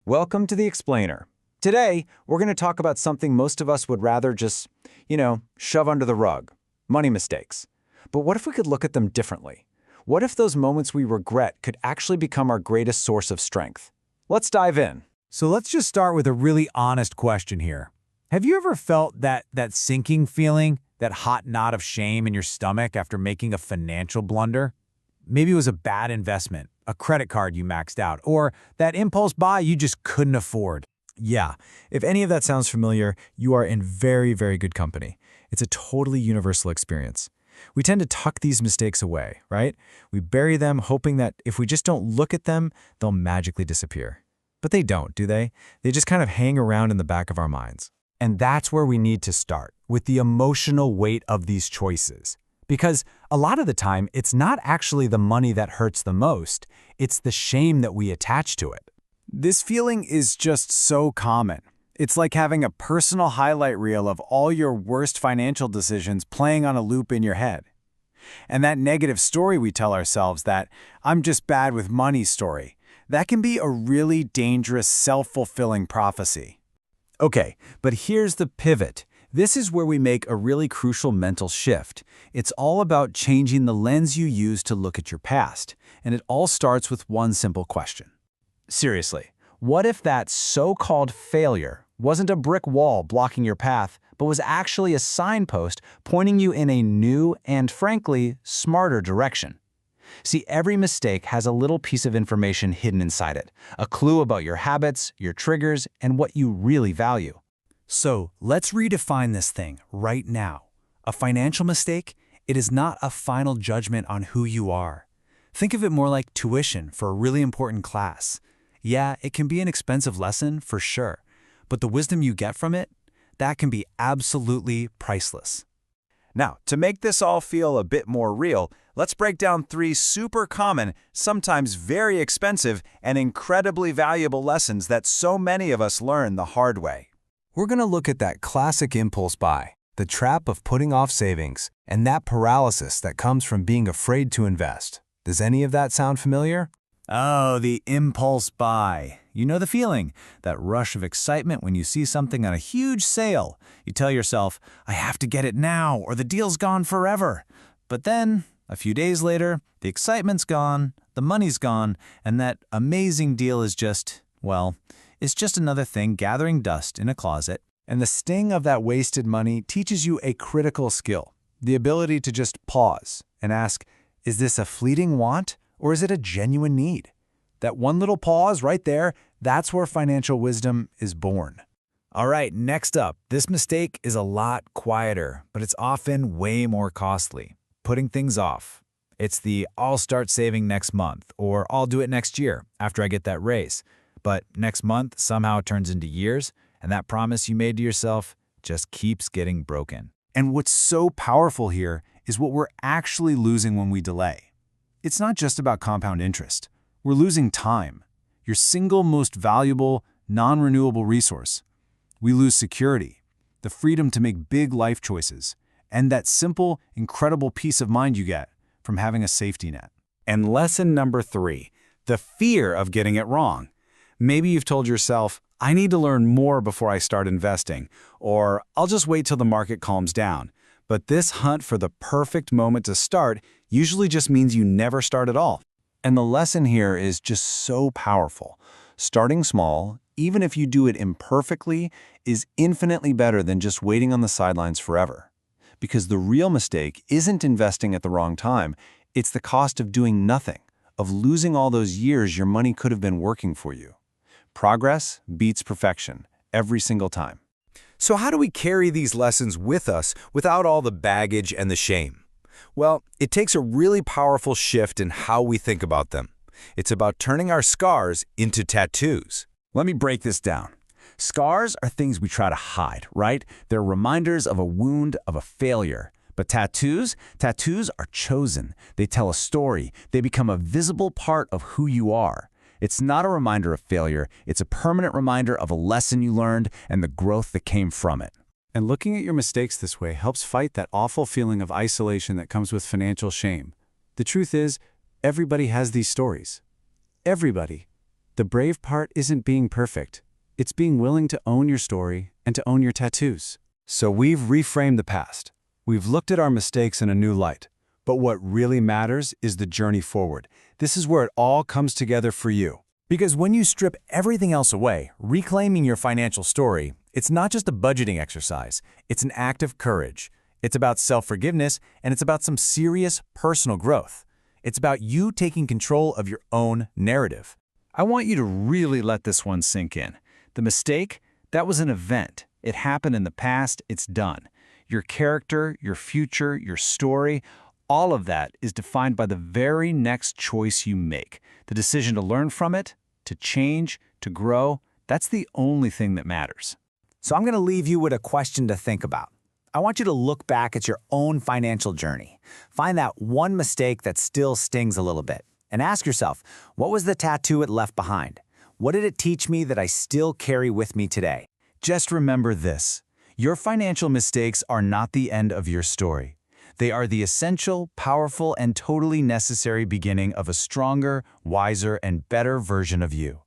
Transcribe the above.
Welcome to The Explainer. Today, we're going to talk about something most of us would rather just, shove under the rug: money mistakes. But what if we could look at them differently? What if those moments we regret could actually become our greatest source of strength? Let's dive in. So let's just start with a really honest question here. Have you ever felt that sinking feeling, that hot knot of shame in your stomach after making a financial blunder? Maybe it was a bad investment, a credit card you maxed out, or that impulse buy you just couldn't afford. Yeah, if any of that sounds familiar, you are in very, very good company. It's a totally universal experience. We tend to tuck these mistakes away, right? We bury them hoping that if we just don't look at them, they'll magically disappear. But they don't, do they? They just kind of hang around in the back of our minds. And that's where we need to start, with the emotional weight of these choices. Because a lot of the time, it's not actually the money that hurts the most, it's the shame that we attach to it. This feeling is just so common. It's like having a personal highlight reel of all your worst financial decisions playing on a loop in your head. And that negative story we tell ourselves, that "I'm just bad with money" story, that can be a really dangerous self-fulfilling prophecy. Okay, but here's the pivot. This is where we make a really crucial mental shift. It's all about changing the lens you use to look at your past, and it all starts with one simple question. Seriously, what if that so-called failure wasn't a brick wall blocking your path, but was actually a signpost pointing you in a new and, frankly, smarter direction? See, every mistake has a little piece of information hidden inside it, a clue about your habits, your triggers, and what you really value. So let's redefine this thing right now. A financial mistake, it is not a final judgment on who you are. Think of it more like tuition for a really important class. Yeah, it can be an expensive lesson for sure, but the wisdom you get from it, that can be absolutely priceless. Now, to make this all feel a bit more real, let's break down 3 super common, sometimes very expensive, and incredibly valuable lessons that so many of us learn the hard way. We're going to look at that classic impulse buy, the trap of putting off savings, and that paralysis that comes from being afraid to invest. Does any of that sound familiar? Oh, the impulse buy. You know the feeling, that rush of excitement when you see something on a huge sale. You tell yourself, "I have to get it now or the deal's gone forever." But then, a few days later, the excitement's gone, the money's gone, and that amazing deal is just, well, it's just another thing gathering dust in a closet. And the sting of that wasted money teaches you a critical skill, the ability to just pause and ask, is this a fleeting want or is it a genuine need? That one little pause right there, that's where financial wisdom is born. All right, next up, this mistake is a lot quieter, but it's often way more costly: putting things off. It's the "I'll start saving next month," or "I'll do it next year after I get that raise." But next month somehow turns into years, and that promise you made to yourself just keeps getting broken. And what's so powerful here is what we're actually losing when we delay. It's not just about compound interest. We're losing time, your single most valuable, non-renewable resource. We lose security, the freedom to make big life choices, and that simple, incredible peace of mind you get from having a safety net. And lesson number 3, the fear of getting it wrong. Maybe you've told yourself, "I need to learn more before I start investing," or "I'll just wait till the market calms down." But this hunt for the perfect moment to start usually just means you never start at all. And the lesson here is just so powerful. Starting small, even if you do it imperfectly, is infinitely better than just waiting on the sidelines forever. Because the real mistake isn't investing at the wrong time, it's the cost of doing nothing, of losing all those years your money could have been working for you. Progress beats perfection every single time. So how do we carry these lessons with us without all the baggage and the shame? Well, it takes a really powerful shift in how we think about them. It's about turning our scars into tattoos. Let me break this down. Scars are things we try to hide, right? They're reminders of a wound, of a failure. But tattoos are chosen. They tell a story. They become a visible part of who you are. It's not a reminder of failure. It's a permanent reminder of a lesson you learned and the growth that came from it. And looking at your mistakes this way helps fight that awful feeling of isolation that comes with financial shame. The truth is, everybody has these stories. Everybody. The brave part isn't being perfect. It's being willing to own your story and to own your tattoos. So we've reframed the past. We've looked at our mistakes in a new light. But what really matters is the journey forward. This is where it all comes together for you. Because when you strip everything else away, reclaiming your financial story, it's not just a budgeting exercise, it's an act of courage. It's about self-forgiveness, and it's about some serious personal growth. It's about you taking control of your own narrative. I want you to really let this one sink in. The mistake, that was an event. It happened in the past, it's done. Your character, your future, your story, all of that is defined by the very next choice you make. The decision to learn from it, to change, to grow, that's the only thing that matters. So I'm going to leave you with a question to think about. I want you to look back at your own financial journey. Find that one mistake that still stings a little bit. And ask yourself, what was the tattoo it left behind? What did it teach me that I still carry with me today? Just remember this. Your financial mistakes are not the end of your story. They are the essential, powerful, and totally necessary beginning of a stronger, wiser, and better version of you.